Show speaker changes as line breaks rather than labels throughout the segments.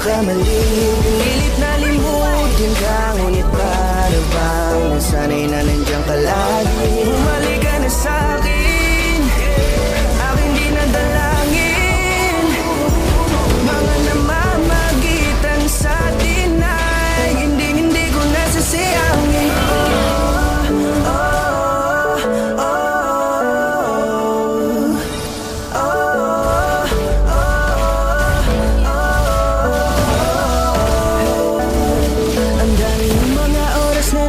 nagkakamali. Pinilit na limutin ka, ngunit para bang nasanay na nandiyan ka lagi. Bumalik ka na sa'kin, aking di nadalangin. Mga namamagitan sa atin ay hindi ko nasasayangin.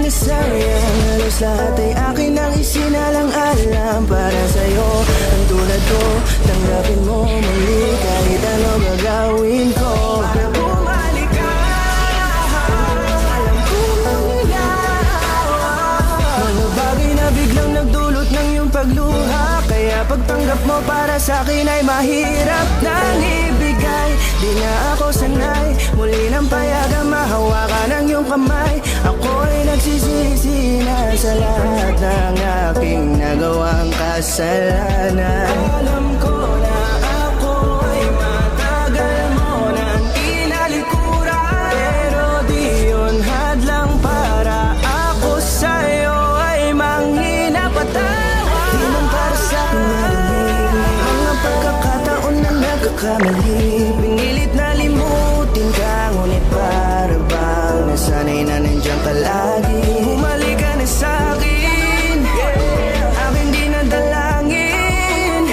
Sayang, halos lahat ay akin ang isinalang-alam para sa'yo. Ang tulad ko, tanggapin mo muli kahit ano gagawin ko. Para bumalik ka, alam ko mangyayari. Mga bagay na biglang nagdulot ng iyong pagluha, kaya pagtanggap mo para sa'kin ay mahirap nang ibigay. Di na ako sanay, muli ng payagang mahawakan ang iyong kamay. Ako'y nagsisisi na sa lahat ng aking nagawang kasalanan. Alam ko na ako ay matagal mo nang tinalikuran, pero di yun hadlang para ako sa'yo ay manghina patawa. Di man para sa'kin madali, mga pagkakataon na nagkakamali. Pinilit na limutin ka, ngunit para bang nasanay na nandiyan ka lagi. Bumalik ka na sa'kin, aking di nadalangin.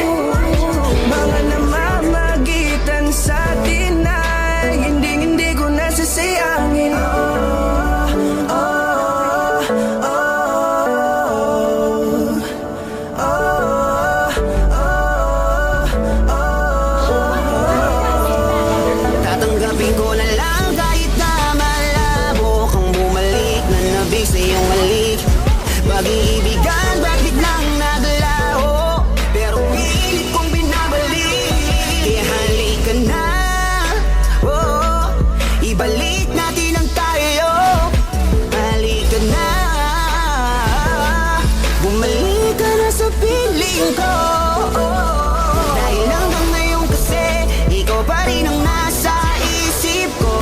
Mga namamagitan sa atin ay hindi ko nasasayangin. Tatanggapin ko na lang kahit na malabo kang bumalik na nabig sa iyong halik. Pag-iibigan bakit lang naglaho, pero pilit kong binabalik. Kaya halika na, oh, ibalik natin ang tayo. Halika na, bumalik ka na sa piling ko. Dahil hanggang ngayon kasi ikaw pa rin ang nasa isip ko.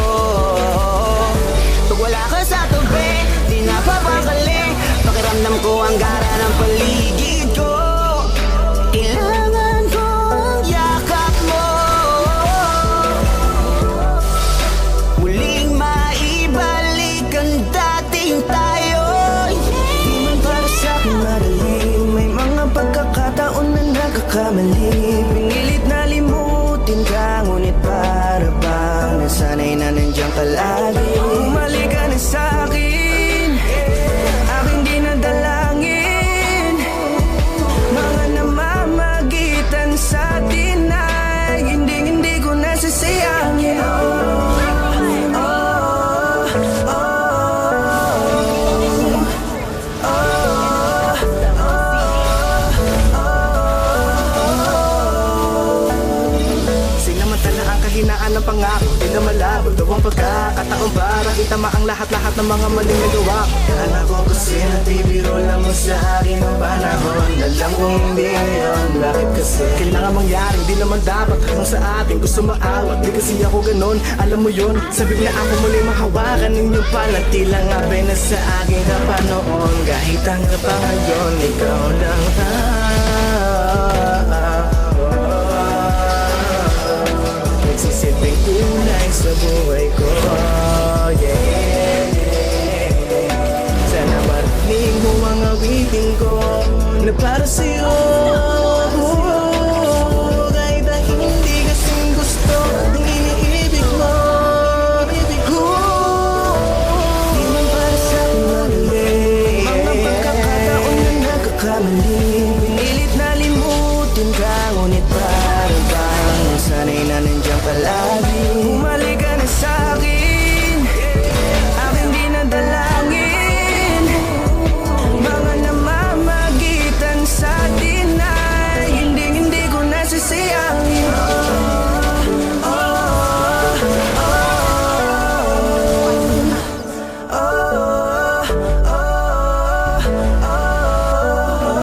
Pag wala ka sa tabi, di na papakali. Pakiramdam ko ang gara ng paligid ko. Kailangan ko ang yakap mo, muling maibalik ang dating tayo. Di man para sa'kin madali, may mga pagkakataon na nagkakamali. Pinilit na limutin ka, ngunit para bang nasanay na nandiyan ka lagi. Bumalik ka na sa'kin, aking di nadalangin. Mga namamagitan sa atin ay hindi ko nasasayangin. Sinamantala ang kahinaan ng pangako, di na malabo daw ang pagkakataon para itama ang lahat-lahat ng mga maling nagawa. Kala ko kasi natibiro lang mo sa akin ang panahon. Alam kong hindi ngayon, bakit kasi kailangan mangyari, di naman dapat hanggang sa atin gusto maawat. Di kasi ako ganon, alam mo yun. Sabi na ako muli mahawakan ninyong panatila nga na sa akin ka pa noon. Kahit hanggang pa ngayon, ikaw lang nagsisilbing tunay sa buhay ko, yeah. Sana marinig mo mga awitin ko na para sa'yo, kahit na hindi kasing gusto ang iniibig mo. Di man para sa'kin madali, mga pagkakataon na nagkakamali. Pinilit na limutin ka, ngunit para bang sanay na nandiyan ka lagi.